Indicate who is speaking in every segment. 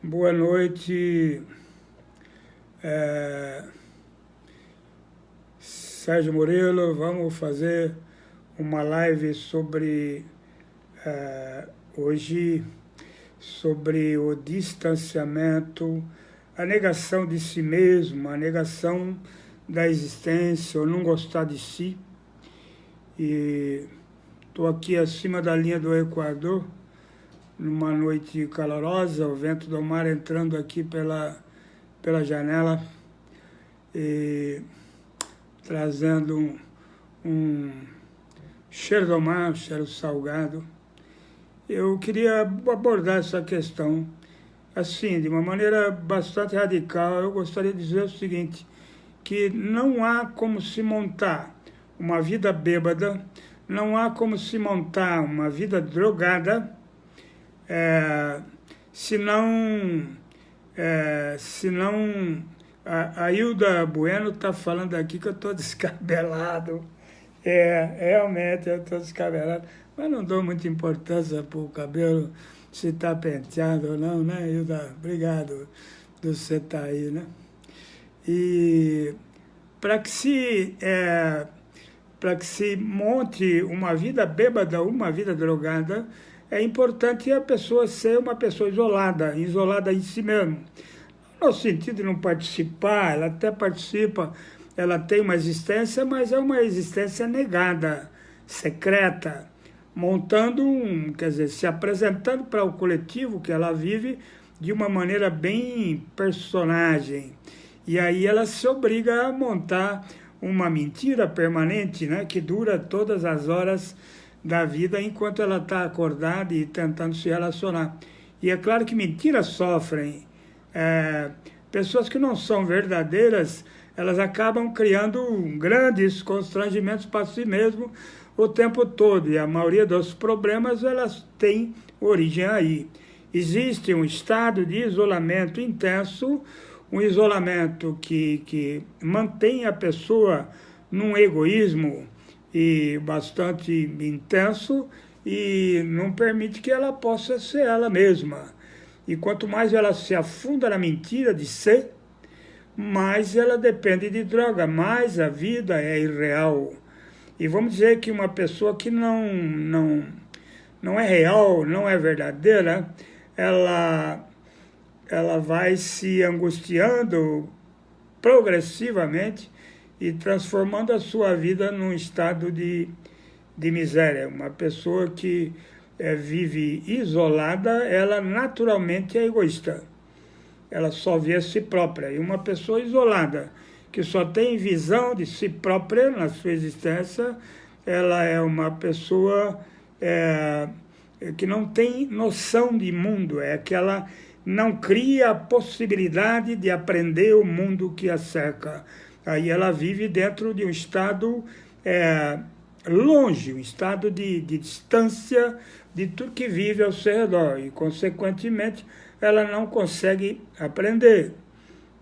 Speaker 1: Boa noite, é, Sérgio Murilo. Vamos fazer uma live sobre, hoje, sobre o distanciamento, a negação de si mesmo, a negação da existência, ou não gostar de si. E estou aqui acima da linha do Equador, numa noite calorosa, o vento do mar entrando aqui pela janela e trazendo um cheiro do mar, um cheiro salgado. Eu queria abordar essa questão assim, de uma maneira bastante radical. Eu gostaria de dizer o seguinte, que não há como se montar uma vida bêbada, não há como se montar uma vida drogada, se não a Hilda Bueno está falando aqui que eu estou descabelado. Realmente eu estou descabelado, mas não dou muita importância para o cabelo, se está penteado ou não, né, Hilda? Obrigado de você estar aí, né? E para que se monte uma vida bêbada, uma vida drogada, é importante a pessoa ser uma pessoa isolada em si mesmo. No sentido de não participar, ela até participa, ela tem uma existência, mas é uma existência negada, secreta, quer dizer, se apresentando para o coletivo que ela vive de uma maneira bem personagem. E aí ela se obriga a montar uma mentira permanente, né, que dura todas as horas da vida enquanto ela está acordada e tentando se relacionar. E é claro que mentiras sofrem. Pessoas que não são verdadeiras, elas acabam criando grandes constrangimentos para si mesmo o tempo todo. E a maioria dos problemas, elas têm origem aí. Existe um estado de isolamento intenso, um isolamento que mantém a pessoa num egoísmo e bastante intenso e não permite que ela possa ser ela mesma. E quanto mais ela se afunda na mentira de ser, mais ela depende de droga, mais a vida é irreal. E vamos dizer que uma pessoa que não é real, não é verdadeira, ela vai se angustiando progressivamente e transformando a sua vida num estado de miséria. Uma pessoa que vive isolada, ela naturalmente é egoísta. Ela só vê a si própria. E uma pessoa isolada, que só tem visão de si própria na sua existência, ela é uma pessoa que não tem noção de mundo, é que ela não cria a possibilidade de aprender o mundo que a cerca. Aí ela vive dentro de um estado longe, um estado de distância de tudo que vive ao seu redor. E, consequentemente, ela não consegue aprender.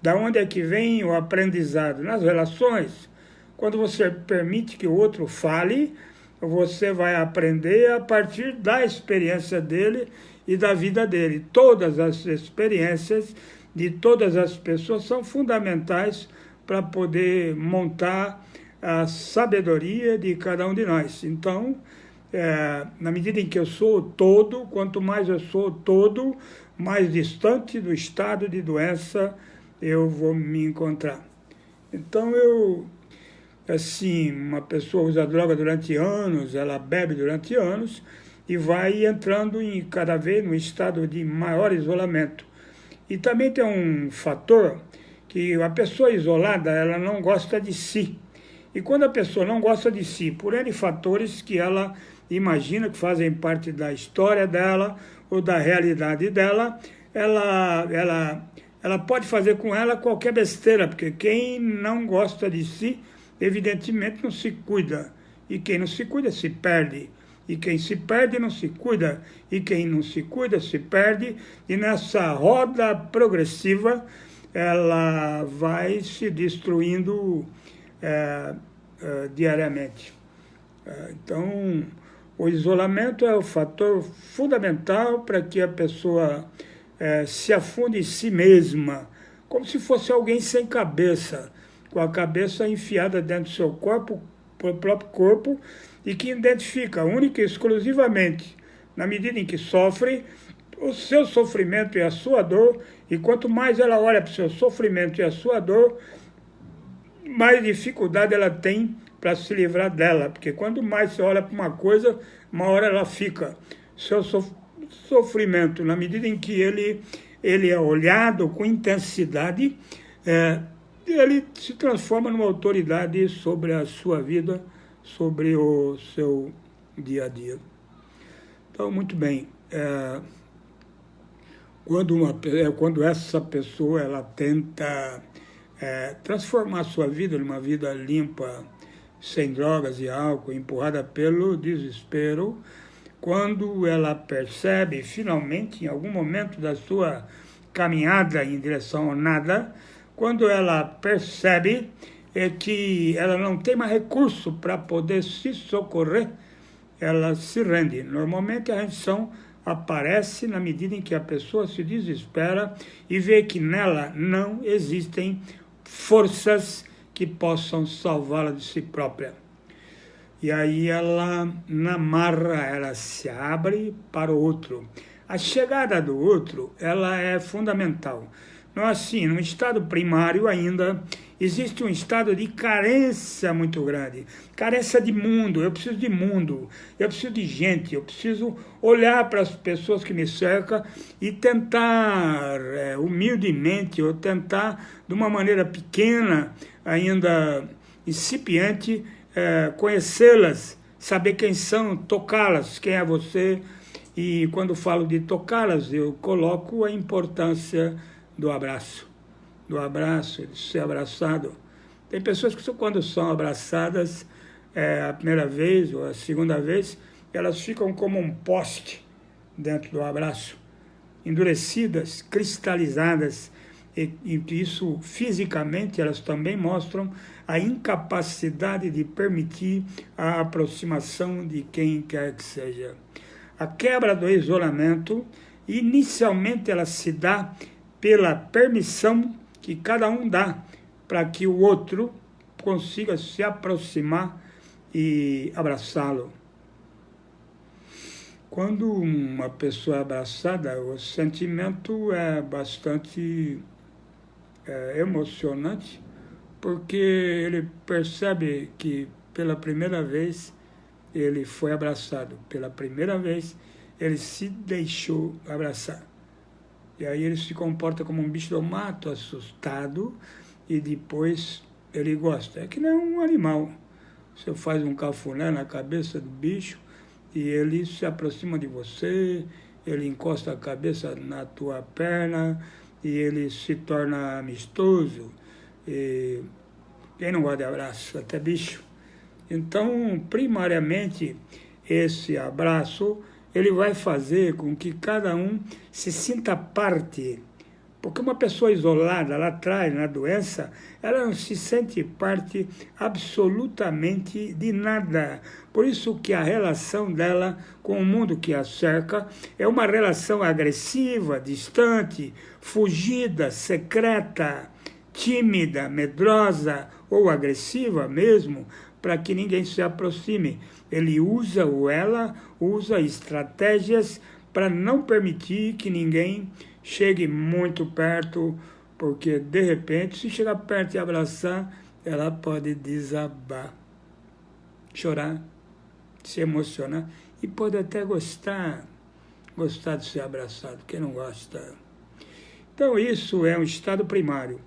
Speaker 1: Da onde é que vem o aprendizado? Nas relações. Quando você permite que o outro fale, você vai aprender a partir da experiência dele e da vida dele. Todas as experiências de todas as pessoas são fundamentais para poder montar a sabedoria de cada um de nós. Então, na medida em que eu sou todo, quanto mais eu sou todo, mais distante do estado de doença eu vou me encontrar. Então, uma pessoa usa droga durante anos, ela bebe durante anos e vai entrando cada vez num estado de maior isolamento. E também tem um fator que a pessoa isolada, ela não gosta de si. E quando a pessoa não gosta de si, por N fatores que ela imagina que fazem parte da história dela ou da realidade dela, ela pode fazer com ela qualquer besteira, porque quem não gosta de si, evidentemente não se cuida. E quem não se cuida se perde. E quem se perde não se cuida. E quem não se cuida se perde. E nessa roda progressiva, ela vai se destruindo diariamente. Então, o isolamento é o fator fundamental para que a pessoa se afunde em si mesma, como se fosse alguém sem cabeça, com a cabeça enfiada dentro do seu corpo, do próprio corpo, e que identifica única e exclusivamente, na medida em que sofre, o seu sofrimento e a sua dor, e quanto mais ela olha para o seu sofrimento e a sua dor, mais dificuldade ela tem para se livrar dela, porque quanto mais você olha para uma coisa, maior ela fica. Seu sofrimento, na medida em que ele é olhado com intensidade, ele se transforma numa autoridade sobre a sua vida, sobre o seu dia a dia. Então, muito bem. Quando essa pessoa ela tenta transformar a sua vida numa vida limpa, sem drogas e álcool, empurrada pelo desespero, quando ela percebe, finalmente, em algum momento da sua caminhada em direção ao nada, quando ela percebe que ela não tem mais recurso para poder se socorrer, ela se rende. Normalmente a rendição aparece na medida em que a pessoa se desespera e vê que nela não existem forças que possam salvá-la de si própria. E aí ela, na marra, ela se abre para o outro. A chegada do outro, ela é fundamental. Não assim, no estado primário ainda, existe um estado de carência muito grande. Carência de mundo, eu preciso de gente, eu preciso olhar para as pessoas que me cercam e tentar, humildemente, ou tentar, de uma maneira pequena, ainda incipiente, conhecê-las, saber quem são, tocá-las, quem é você. E quando falo de tocá-las, eu coloco a importância do abraço, de ser abraçado. Tem pessoas que quando são abraçadas a primeira vez ou a segunda vez, elas ficam como um poste dentro do abraço, endurecidas, cristalizadas, e isso fisicamente elas também mostram a incapacidade de permitir a aproximação de quem quer que seja. A quebra do isolamento, inicialmente ela se dá pela permissão que cada um dá para que o outro consiga se aproximar e abraçá-lo. Quando uma pessoa é abraçada, o sentimento é bastante emocionante, porque ele percebe que pela primeira vez ele foi abraçado, pela primeira vez ele se deixou abraçar. E aí ele se comporta como um bicho do mato, assustado, e depois ele gosta. É que nem um animal. Você faz um cafuné na cabeça do bicho e ele se aproxima de você, ele encosta a cabeça na tua perna e ele se torna amistoso. E quem não gosta de abraço? Até bicho. Então, primariamente, esse abraço ele vai fazer com que cada um se sinta parte. Porque uma pessoa isolada, lá atrás, na doença, ela não se sente parte absolutamente de nada. Por isso que a relação dela com o mundo que a cerca é uma relação agressiva, distante, fugida, secreta, tímida, medrosa ou agressiva mesmo, para que ninguém se aproxime. Ele usa ou ela usa estratégias para não permitir que ninguém chegue muito perto, porque de repente, se chegar perto e abraçar, ela pode desabar, chorar, se emocionar e pode até gostar de ser abraçado, quem não gosta. Então isso é um estado primário,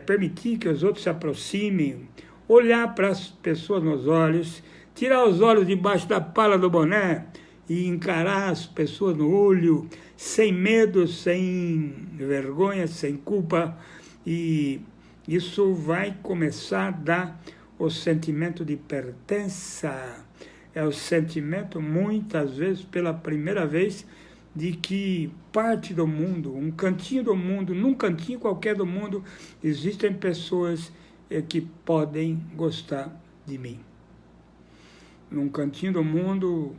Speaker 1: permitir que os outros se aproximem, olhar para as pessoas nos olhos, tirar os olhos debaixo da pala do boné e encarar as pessoas no olho, sem medo, sem vergonha, sem culpa. E isso vai começar a dar o sentimento de pertença. É o sentimento, muitas vezes, pela primeira vez, de que parte do mundo, um cantinho do mundo, num cantinho qualquer do mundo, existem pessoas que podem gostar de mim. Num cantinho do mundo,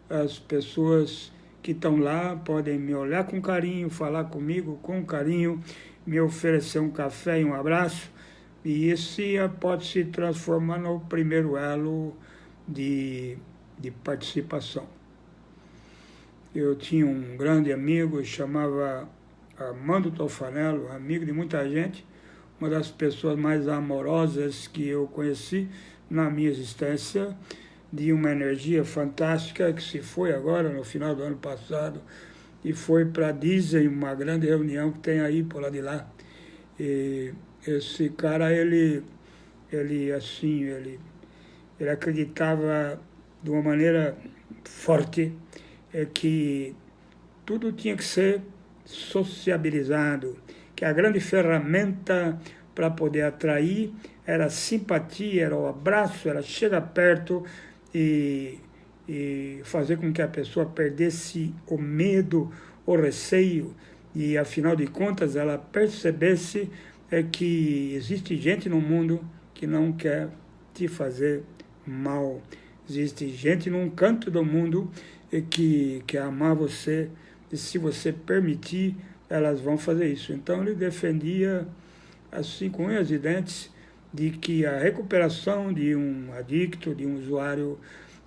Speaker 1: as pessoas que estão lá podem me olhar com carinho, falar comigo com carinho, me oferecer um café e um abraço, e esse pode se transformar no primeiro elo de participação. Eu tinha um grande amigo, chamava Armando Tofanello, amigo de muita gente, uma das pessoas mais amorosas que eu conheci na minha existência, de uma energia fantástica, que se foi agora, no final do ano passado, e foi para Disney, uma grande reunião que tem aí por lá de lá. E esse cara, ele acreditava de uma maneira forte que tudo tinha que ser sociabilizado, que a grande ferramenta para poder atrair era a simpatia, era o abraço, era chegar perto e fazer com que a pessoa perdesse o medo, o receio, e afinal de contas ela percebesse que existe gente no mundo que não quer te fazer mal. Existe gente num canto do mundo que quer amar você, e se você permitir, elas vão fazer isso. Então ele defendia, assim, com unhas e dentes, de que a recuperação de um adicto, de um usuário,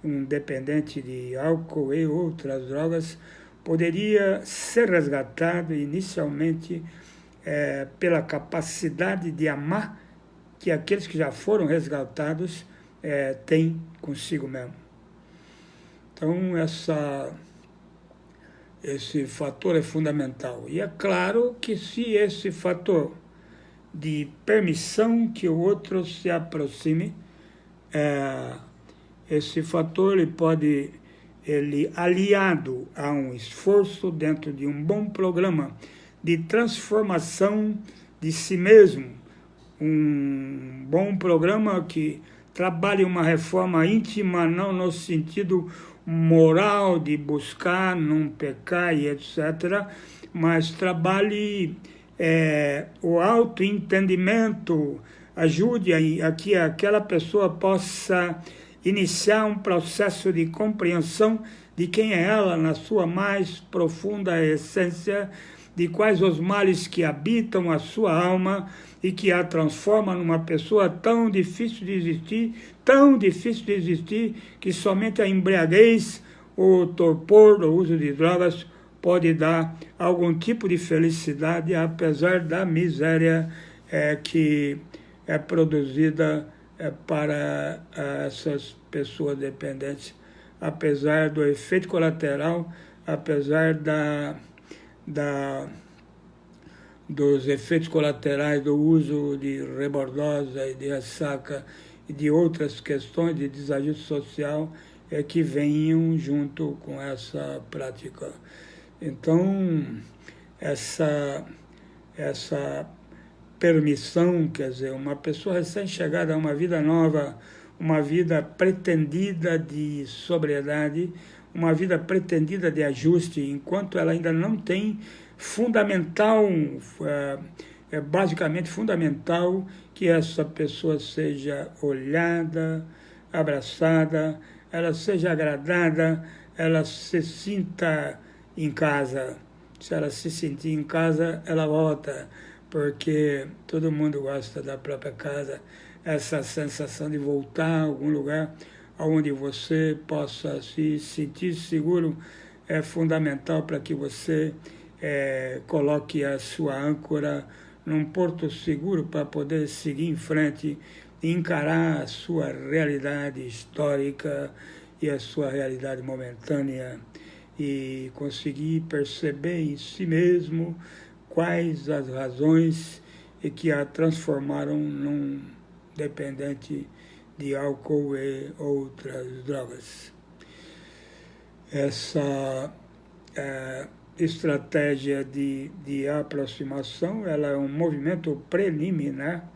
Speaker 1: um dependente de álcool e outras drogas, poderia ser resgatado inicialmente pela capacidade de amar que aqueles que já foram resgatados têm consigo mesmo. Então, esse fator é fundamental. E é claro que se esse fator de permissão que o outro se aproxime, esse fator ele aliado a um esforço dentro de um bom programa de transformação de si mesmo, um bom programa que trabalhe uma reforma íntima, não no sentido moral de buscar não pecar e etc., mas trabalhe o autoentendimento, ajude a que aquela pessoa possa iniciar um processo de compreensão de quem é ela na sua mais profunda essência, de quais os males que habitam a sua alma e que a transforma numa pessoa tão difícil de existir, que somente a embriaguez, o torpor, o uso de drogas pode dar algum tipo de felicidade, apesar da miséria que é produzida para essas pessoas dependentes, apesar do efeito colateral, apesar dos efeitos colaterais do uso de rebordosa e de ressaca e de outras questões de desajuste social que venham junto com essa prática. Então, essa permissão, quer dizer, uma pessoa recém-chegada a uma vida nova, uma vida pretendida de sobriedade, uma vida pretendida de ajuste, enquanto ela ainda não tem basicamente fundamental que essa pessoa seja olhada, abraçada, ela seja agradada, ela se sinta em casa. Se ela se sentir em casa, ela volta, porque todo mundo gosta da própria casa. Essa sensação de voltar a algum lugar onde você possa se sentir seguro é fundamental para que você coloque a sua âncora num porto seguro para poder seguir em frente e encarar a sua realidade histórica e a sua realidade momentânea e conseguir perceber em si mesmo quais as razões que a transformaram num dependente de álcool e outras drogas. Essa estratégia de aproximação, ela é um movimento preliminar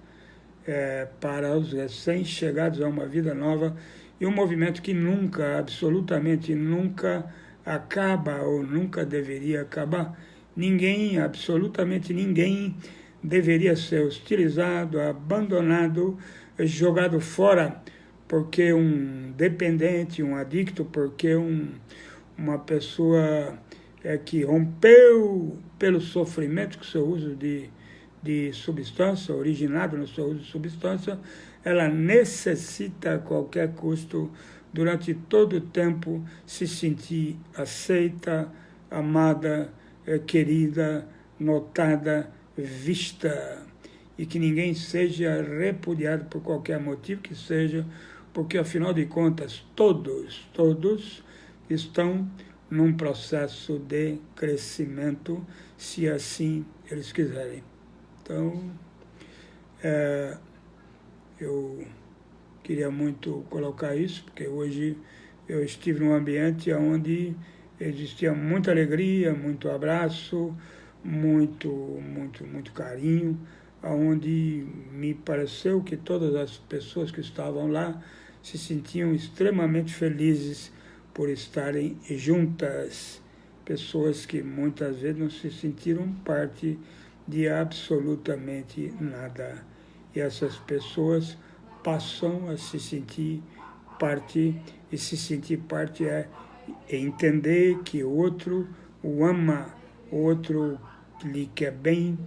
Speaker 1: para os recém-chegados a uma vida nova e um movimento que nunca, absolutamente nunca acaba ou nunca deveria acabar. Ninguém, absolutamente ninguém, deveria ser hostilizado, abandonado, jogado fora porque um dependente, um adicto, porque uma pessoa que rompeu pelo sofrimento que o seu uso de substância, originado no seu uso de substância, ela necessita a qualquer custo, durante todo o tempo, se sentir aceita, amada, querida, notada, vista, e que ninguém seja repudiado por qualquer motivo que seja, porque, afinal de contas, todos estão num processo de crescimento, se assim eles quiserem. Então, eu queria muito colocar isso, porque hoje eu estive num ambiente onde existia muita alegria, muito abraço, muito carinho, onde me pareceu que todas as pessoas que estavam lá se sentiam extremamente felizes por estarem juntas, pessoas que muitas vezes não se sentiram parte de absolutamente nada. E essas pessoas passam a se sentir parte, e se sentir parte é entender que o outro o ama, o outro lhe quer bem,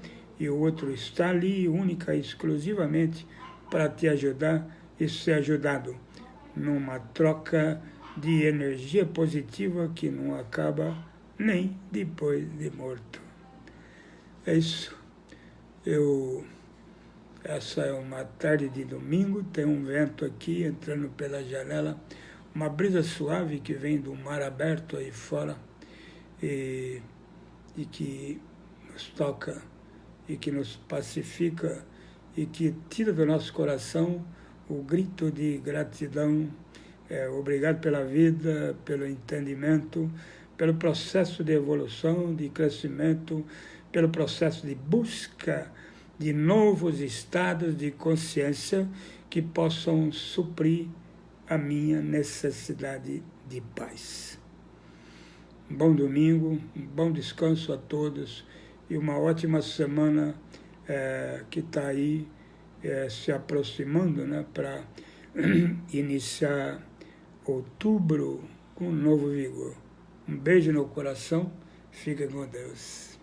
Speaker 1: e o outro está ali única e exclusivamente para te ajudar e ser ajudado, numa troca de energia positiva que não acaba nem depois de morto. É isso. Essa é uma tarde de domingo, tem um vento aqui entrando pela janela, uma brisa suave que vem do mar aberto aí fora e que nos toca e que nos pacifica e que tira do nosso coração o grito de gratidão. Obrigado pela vida, pelo entendimento, pelo processo de evolução, de crescimento, pelo processo de busca de novos estados de consciência que possam suprir a minha necessidade de paz. Um bom domingo, um bom descanso a todos e uma ótima semana que está aí se aproximando, né, para iniciar outubro com um novo vigor. Um beijo no coração, fiquem com Deus.